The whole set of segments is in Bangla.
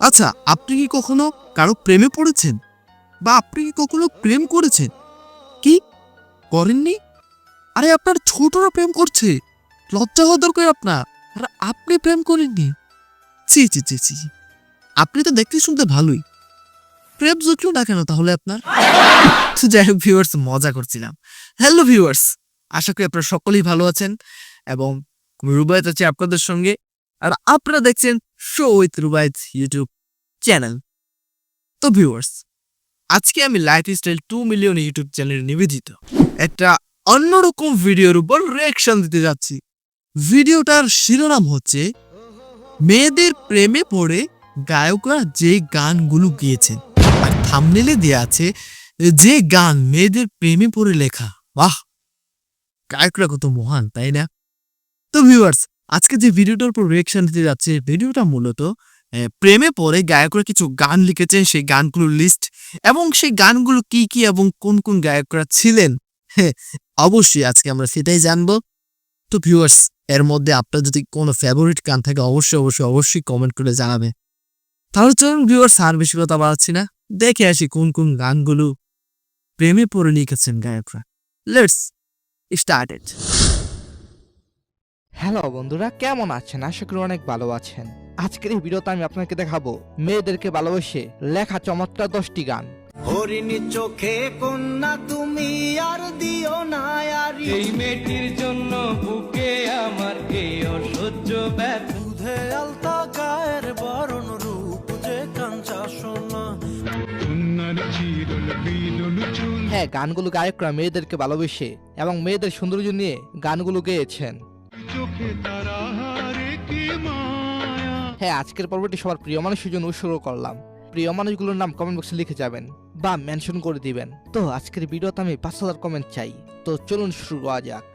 আচ্ছা, আপনি কি কখনো কারো প্রেমে পড়েছেন? বা আপনি কি কখনো প্রেম করেছেন? কি করেননি? আরে আপনার ছোটরা প্রেম করছে, লজ্জা হওয়া দরকার আপনার। আর আপনি প্রেম করেননি? ছি ছি ছি ছি ছি। আপনি তো দেখতে শুনতে ভালোই, প্রেম জুটলো না কেন তাহলে আপনার? তো যাই হোক ভিউয়ার্স, মজা করছিলাম। হ্যালো ভিউয়ার্স, আশা করি আপনারা সকলেই ভালো আছেন এবং রুবায়েত আছে আপনাদের সঙ্গে। আর আপনারা দেখছেন show with Rubayet YouTube channel. তো ভিউয়ার্স, আজকে আমি লাইফস্টাইল 2 মিলিয়ন ইউটিউব চ্যানেলে নিবেদিত একটা অন্যরকম ভিডিওর উপর রিয়াকশন দিতে যাচ্ছি। ভিডিওটার শিরোনাম হচ্ছে মেয়েদের প্রেমে পড়ে গায়করা যে গানগুলো গেয়েছেন, আর থাম্বনেলে দেয়া আছে যে গান মেয়েদের প্রেমে পড়ে লেখা। বাহ, গায়করা কত মহান, তাই না? তো ভিউয়ার্স, আজকে যে ভিডিওটার উপর রিয়াকশন দিতে যাচ্ছে, ভিডিওটা মূলত প্রেমে পড়ে গায়করা কিছু গান লিখেছেন, সেই গানগুলোর লিস্ট এবং সেই গানগুলো কি কি এবং কোন কোন গায়করা ছিলেন, হ্যাঁ, অবশ্যই আজকে আমরা সেটাই জানবো। তো ভিউয়ার্স, এর মধ্যে আপনার যদি কোনো ফেভারিট গান থাকে অবশ্যই অবশ্যই অবশ্যই কমেন্ট করে জানাবে। তাহলে চলুন ভিউয়ার্স, আর বেশি কথা বাড়াচ্ছি না, দেখে আসি কোন কোন গানগুলো প্রেমে পড়ে লিখেছেন গায়করা। Let's started. হ্যালো বন্ধুরা, কেমন আছেন? আশা করি অনেক ভালো আছেন। আজকের এই ভিডিওতে আমি আপনাকে দেখাবো মেয়েদেরকে ভালোবেসে লেখা চমৎকার 10টি গান। হরিণী চোখে কন্যা তুমি আর দিও না আরি, এই মেয়েটির জন্য বুকে আমার এই অসহ্য ব্যথা। দুধে আলতা গায়ের বরণ রূপ যে কাঞ্চা সোনা। হ্যাঁ, গানগুলো গায়করা মেয়েদেরকে ভালোবেসে এবং মেয়েদের সৌন্দর্য নিয়ে গানগুলো গেয়েছেন। হ্যাঁ, আজকের পর্বটি সবার প্রিয় মানুষের জন্য উৎসর্গ করলাম। প্রিয় মানুষগুলোর নাম কমেন্ট বক্সে লিখে যাবেন বা মেনশন করে দিবেন। তো আজকের ভিডিওতে আমি 5,000 কমেন্ট চাই। তো চলুন শুরু করা যাক।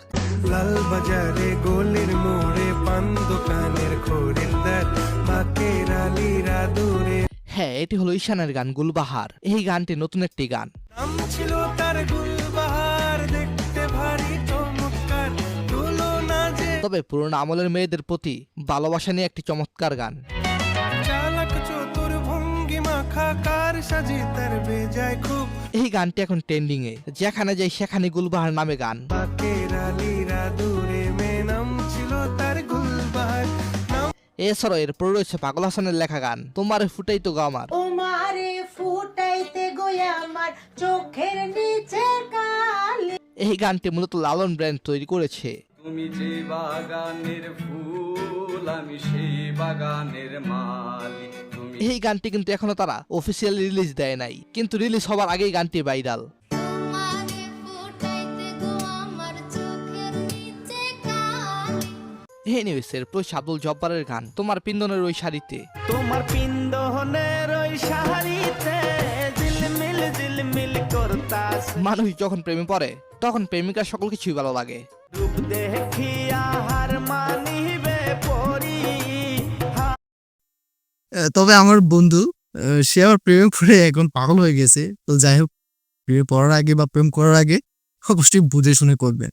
লাল বাজারে গোলের মোড়ে পান দোকানের খরিদ্দার বাকের আলীরা দূরে। হ্যাঁ, এটি হলো ঈশানের গান গুলবাহার। এই গানটি নতুন একটি গান। নাম ছিল তার গুলবাহার, দেখতে ভারী চমৎকার, তুলনা যে তবে পুরোনো আমলের মেয়েদের প্রতি ভালোবাসা নিয়ে একটি চমৎকার গান। চালাক চতুর ভঙ্গি মাখা কার সাজি তার বেজায় খুব। এই গানটি এখন ট্রেন্ডিং এ, যেখানে যাই সেখানে গুলবাহার নামে গান। বাকের আলীরা দূরে মে নাম ছিল তার গুলবাহার। এছাড়াও এর পরে রয়েছে পাগল হাসানের লেখা গান তোমারে ফুটাই তো গো আমার। তোমারে ফুটাইতে গয়া আমার চোখের নিচে কালি। এই গানটি মূলত লালন ব্র্যান্ড তৈরি করেছে। তুমি যে বাগানের ফুল, আমি সেই বাগানের মালিক। তুমি এই গানটি কিন্তু এখনো তারা অফিসিয়ালি রিলিজ দেয় নাই, কিন্তু রিলিজ হবার আগেই গানটি ভাইরাল। তোমারে ফুটাইতে গো আমার চোখের নিচে কালি। এই নিউজের প্রতি আব্দুল জব্বারের গান তোমার পিন্দনের ওই শাড়িতে। তোমার পিন্দনের ওই শাড়িতে ঝিলমিল করতাস, মানুষ যখন প্রেমে পড়ে তখন প্রেমিকার সকল কিছুই ভালো লাগে। রূপ দেখিয়া হার মানিবে পরি। তবে আমার বন্ধু সে আমার প্রেমে পড়ে এখন পাগল হয়ে গেছে। তো যাই হোক, প্রেমে পড়ার আগে বা প্রেম করার আগে অবশ্যই বুঝে শুনে করবেন।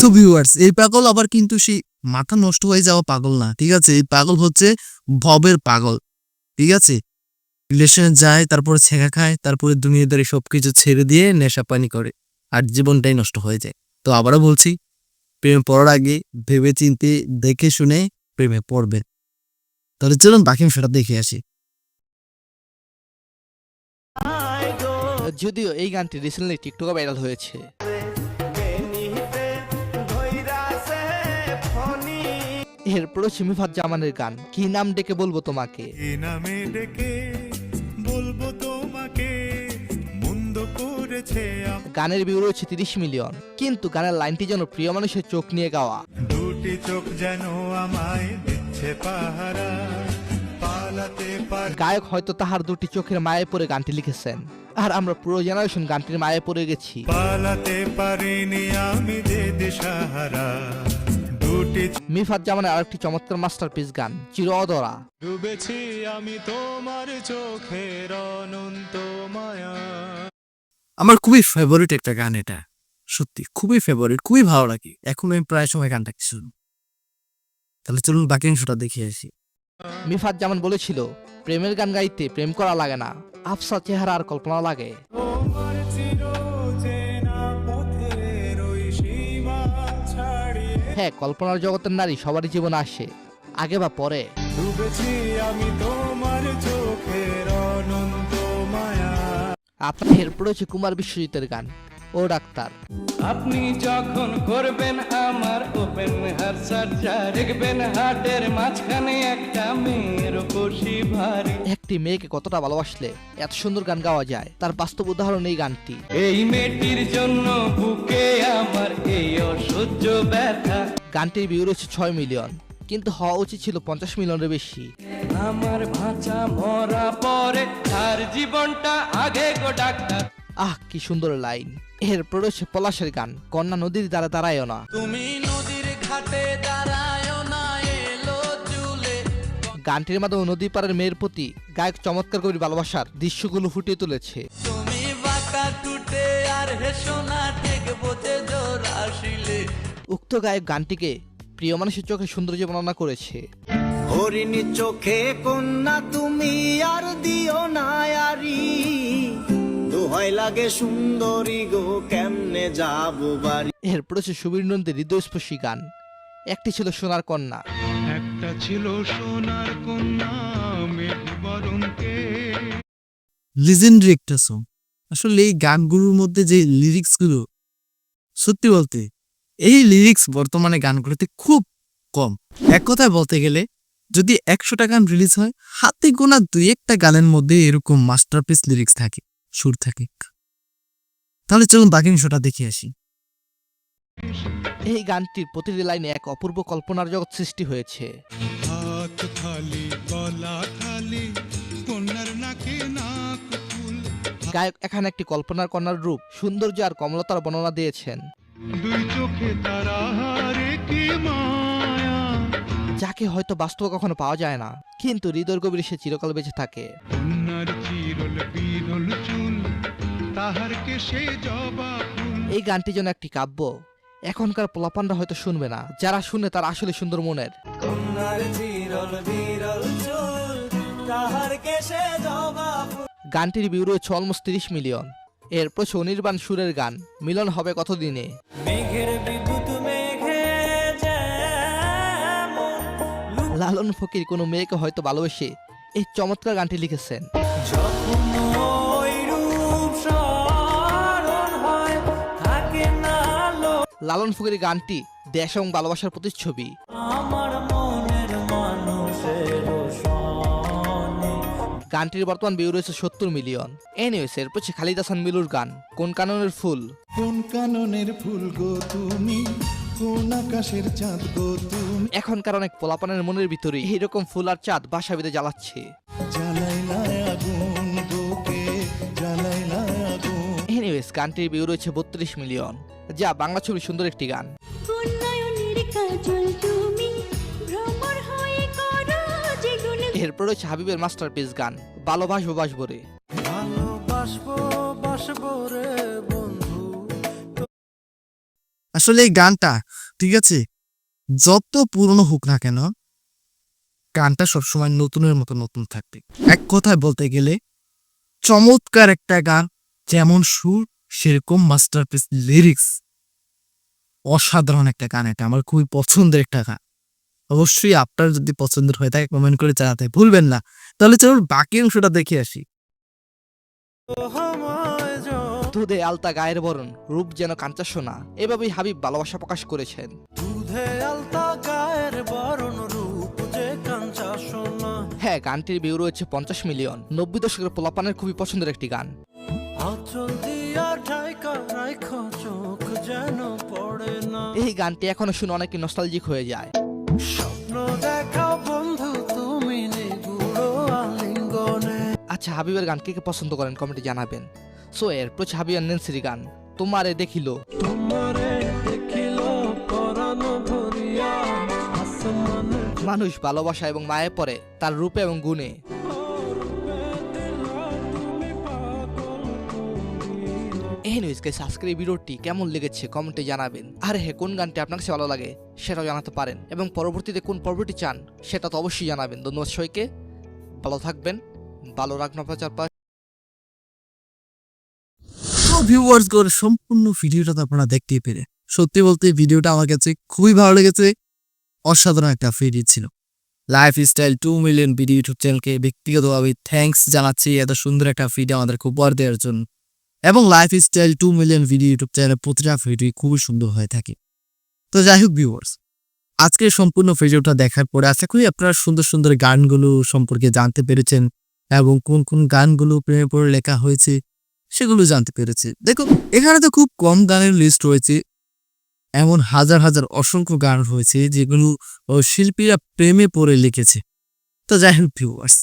তো ভিউয়ার্স, এই পাগল আবার কিন্তু সেই মাথা নষ্ট হয়ে যাওয়া পাগল না, ঠিক আছে? এই পাগল হচ্ছে ভবের পাগল, ঠিক আছে? রিলেশনে যায়, তারপরে ছেঁকা খায়, তারপরে দুনিয়াদারি সবকিছু ছেড়ে দিয়ে নেশা পানি করে, আর জীবনটাই নষ্ট হয়ে যায়। তো আবারও বলছি, প্রেমে পড়ার আগে ভেবে চিন্তে দেখে শুনে প্রেমে পড়বেন। তাহলে চলুন বাকি সেটা দেখে আসি। যদিও এই গানটি রিসেন্টলি টিকটকে ভাইরাল হয়েছে। এরপর সিমিফাত জামানের গান কি নাম ডেকে বলবো তোমাকে। এ নামে ডেকে বলবো তোমাকে, মন্দ করেছে গানের ভিউ রয়েছে 30 মিলিয়ন, কিন্তু গানের লাইনটি যেন প্রিয় মানুষের চোখ নিয়ে গাওয়া। দুটি চোখ যেন আমায় দিচ্ছে পাহারা, পালাতে পার। গায়ক হয়তো তাহার দুটি চোখের মায়ে পড়ে গানটি লিখেছেন, আর আমরা পুরো জেনারেশন গানটির মায়ে পড়ে গেছি। পালাতে পারিনি আমি যে দিশাহারা, দুটি মিফাত জামানের আরেকটি চমৎকার মাস্টারপিস গান চির অধরা। ডুবেছি আমি তোমার চোখের অনন্ত মায়া। আমার খুবই ফেভারিট একটা গান, এটা সত্যি খুবই ফেভারিট, খুবই ভালো লাগে। এখন আমি প্রায় সময় গানটা শুনি। তাহলে চলুন বাকি অংশটা দেখে আসি। মিফাত যেমন বলেছিল, প্রেমের গান গাইতে প্রেম করা লাগে না, আফসা চেহারা আর কল্পনা লাগে। তোমার চিরচেনা পথের ওই সীমা ছাড়িয়ে হ্যাঁ, কল্পনার জগতের নারী সবারই জীবনে আসে, আগে বা পরে। ডুবেছি আমি তোমার চোখের অনন্ত মায়া। আপনার এরপরে হচ্ছে কুমার বিশ্বজিতের গান ও ডাক্তার। আপনি যখন করবেন আমার ওপেন হার্ট সার্জারি, দেখবেন হার্টের মাঝখানে একটা মেয়ের খুশি ভারী। একটি মেয়েকে কতটা ভালোবাসলে এত সুন্দর গান গাওয়া যায়, তার বাস্তব উদাহরণ এই গানটি। এই মেয়েটির জন্য বুকে আমার এই অসহ্য ব্যথা। গানটির ভিউ রয়েছে 6 মিলিয়ন, কিন্তু হওয়া উচিত ছিল 50 মিলিয়নের বেশি। আমার ভাষা মরা পরে তার জীবনটা আগে গো ডাক্তার। আহ, কি সুন্দর লাইন। এরপর রয়েছে পলাশের গান কন্যা নদীর দ্বারা দাঁড়ায়ও না। তুমি নদীর ঘাটে দাঁড়ায় না এলো চুলে। গানটির মাধ্যমে নদী পাড়ের মেয়ের প্রতি গায়ক চমৎকার করে ভালোবাসার দৃশ্যগুলো ফুটিয়ে তুলেছে। তুমি বাঁকা টুটে আর হেসো না ঠিক বোঝে জোর আসিলে। উক্ত গায়ক গানটিকে প্রিয় মানুষের চোখে সৌন্দর্য বর্ণনা করেছে। হরিণী চোখে কন্যা তুমি আর দিও না আরি, দোহাই লাগে সুন্দরী গো কেমনে যাবো বাড়ি। এরপর হচ্ছে সুবীর নন্দীর হৃদয়স্পর্শী গান একটি ছিল সোনার কন্যা। একটা ছিল সোনার কন্যা মেঘবরণকে। লিজেন্ডারি একটা সং। আসলে এই গানগুলোর মধ্যে যে লিরিক্সগুলো, সত্যি বলতে এই লিরিক্স বর্তমানে গানগুলোতে খুব কম। এক কথায় বলতে গেলে যদি 100টা গান রিলিজ হয়, হাতে গোনা 2-1টা গানের মধ্যে এরকম মাস্টারপিস লিরিক্স থাকে, সুর থাকে। তাহলে চলুন বাকি অংশটা দেখে আসি। এই গানটির প্রতিটি লাইনে এক অপূর্ব কল্পনার জগৎ সৃষ্টি হয়েছে। হাত খালি গলা খালি কন্যার নাকে নাক ফুল, গায়ক এখানে একটি কল্পনার কন্যার রূপ, সৌন্দর্য আর কমলতার বর্ণনা দিয়েছেন, দুই চোখে তারা হারে কি মায়া। যাকে হয়তো বাস্তবে কখনো পাওয়া যায় না, কিন্তু হৃদয়ের গভীরে সে চিরকাল বেঁচে থাকে। কন্যার চিরল বিরল চুল, তাহার কেশে জবা ফুল। এই গানটি যেন একটি কাব্য, এখনকার পোলাপানরা হয়তো শুনবে না, যারা শুনে তারা আসলে সুন্দর মনের। কন্যার চিরল বিরল চুল, তাহার কেশে জবা ফুল। গানটির ভিউ রয়েছে অলমোস্ট 30 মিলিয়ন। এরপর অনির্বাণ সুরের গান মিলন হবে কতদিনে। মেঘের বিদ্যুৎ মেঘে যেমন লালন ফকির কোনো মেয়েকে হয়তো ভালোবেসে এই চমৎকার গানটি লিখেছেন। যখন ওই রূপ স্মরণ হয় থাকে না লো লালন ফকিরের গানটি দেশ এবং ভালোবাসার প্রতিচ্ছবি। আমার মনের মানুষের সনে। গানটির বর্তমান ভিউ রয়েছে 70 মিলিয়ন। এনিওয়েস, এরপর হচ্ছে খালিদ হাসান মিলুর গান কোন কাননের ফুল। কোন কাননের ফুল গো তুমি, কোন আকাশের চাঁদ গো তুমি, এখনকার অনেক পোলাপানের মনের ভিতরে এইরকম ফুল আর চাঁদ বাসা বেঁধে জ্বালাচ্ছে। জ্বালাইলা আগুন বুকে, জ্বালাইলা আগুন। এনিওয়েস, গানটির ভিউ রয়েছে 32 মিলিয়ন, যা বাংলা ছবির সুন্দর একটি গান। উন্নয়নের কাজল তুমি ভ্রমর হয়ে করো যেগুলো। এরপর রয়েছে হাবিবের মাস্টারপিস গান ভালোবাসবো বাসবো রে। ভালোবাসবো বাসবো রে বন্ধু। আসলে এই গানটা ঠিক আছে, যত পুরনো হোক না কেন, গানটা সবসময় নতুনের মতো নতুন থাকবে। এক কথায় বলতে গেলে চমৎকার একটা গান, যেমন সুর সেরকম মাস্টারপিস লিরিক্স। অসাধারণ একটা গান, এটা আমার খুবই পছন্দের একটা গান। অবশ্যই আপনার যদি পছন্দের হয়ে থাকে কমেন্ট করে জানাতে ভুলবেন না। তাহলে চলুন বাকি অংশটা দেখে আসি। দুধে আলতা গায়ের বরণ, রূপ যেন কাঞ্চা সোনা, এভাবেই হাবিব ভালোবাসা প্রকাশ করেছেন। দুধে আলতা গায়ের বরণ রূপ যে কাঞ্চা সোনা। হ্যাঁ, গানটির ভিউ রয়েছে 50 মিলিয়ন। 90 দশকের পোলাপানের খুবই পছন্দের একটি গান। আঁচল দিয়া ঢাকা রাখো চোখ যেন পড়ে না। এই গানটি এখনো শুনে অনেকে নস্টালজিক হয়ে যায়। স্বপ্ন দেখাও বন্ধু তুমি নিগুড়ো আলিঙ্গনে। আচ্ছা, হাবিবের গান কে কে পছন্দ করেন কমেন্টে জানাবেন। সো এরপর হাবিব আর নেন্সির গান তোমারে দেখিল। তোমারে দেখিল পরাণ ভরিয়া আসমানে। মানুষ ভালোবাসা এবং মায়ে পড়ে তার রূপে এবং গুণে। এনিওয়েজ গাইস আজকের এই ভিডিওটি কেমন লেগেছে কমেন্টে জানাবেন। আর হ্যাঁ, কোন গানটি আপনার কাছে ভালো লাগে সেটাও জানাতে পারেন, এবং পরবর্তীতে কোন পর্বটি চান সেটা তো অবশ্যই জানাবেন। ধন্যবাদ সবাইকে, ভালো থাকবেন, ভালো রাখুন আপনার চারপাশ। তো ভিউয়ার্স করে সম্পূর্ণ ভিডিওটা তো আপনারা দেখতেই পেরে, সত্যি বলতে ভিডিওটা আমার কাছে খুবই ভালো লেগেছে। অসাধারণ একটা ভিডিও ছিল। লাইফস্টাইল 2 মিলিয়ন ভিডিও ইউটিউব চ্যানেলকে ব্যক্তিগতভাবে থ্যাঙ্কস জানাচ্ছি এত সুন্দর একটা ভিডিও আমাদেরকে উপহার দেওয়ার জন্য। এবং লাইফস্টাইল 2 মিলিয়ন ভিডিও ইউটিউব চ্যানেলের প্রতিটা ভিডিও খুবই সুন্দর হয়ে থাকে। তো যাই হোক ভিউয়ার্স, আজকের সম্পূর্ণ ভিডিওটা দেখার পরে আশা করি আপনারা সুন্দর সুন্দর গানগুলো সম্পর্কে জানতে পেরেছেন, এবং কোন কোন গানগুলো প্রেমে পড়ে লেখা হয়েছে সেগুলো জানতে পেরেছে। দেখুন, এখানে তো খুব কম গানের লিস্ট রয়েছে, এমন হাজার হাজার অসংখ্য গান রয়েছে যেগুলো শিল্পীরা প্রেমে পড়ে লিখেছে। তো যাই হোক ভিউয়ার্স,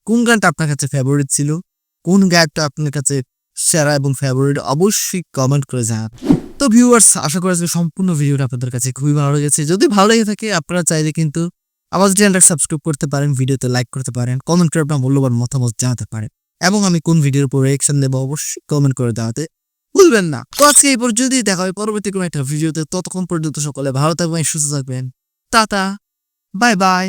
কোন গানটা আপনার কাছে ফেভারিট ছিল, কোন গায়কটা আপনার কাছে সেরা এবং ফেভারিট, অবশ্যই কমেন্ট করে জানান। তো ভিউয়ার্স, আশা করি আজকে সম্পূর্ণ ভিডিওটা আপনাদের কাছে খুবই ভালো লেগেছে। যদি ভালো লেগে থাকে আপনারা চাইলে কিন্তু আমাদের চ্যানেলটা সাবস্ক্রাইব করতে পারেন, ভিডিওতে লাইক করতে পারেন, কমেন্ট করে আপনার মূল্যবান মতামত জানাতে পারেন, এবং আমি কোন ভিডিওর উপর রিঅ্যাকশন দেবো অবশ্যই কমেন্ট করে জানাতে ভুলবেন না। তো আজকে এই পর্যন্ত দেখা হবে পরবর্তী কোনো একটা ভিডিওতে। ততক্ষণ পর্যন্ত সকলে ভালো থাকবেন, সুস্থ থাকবেন। Tata, bye bye.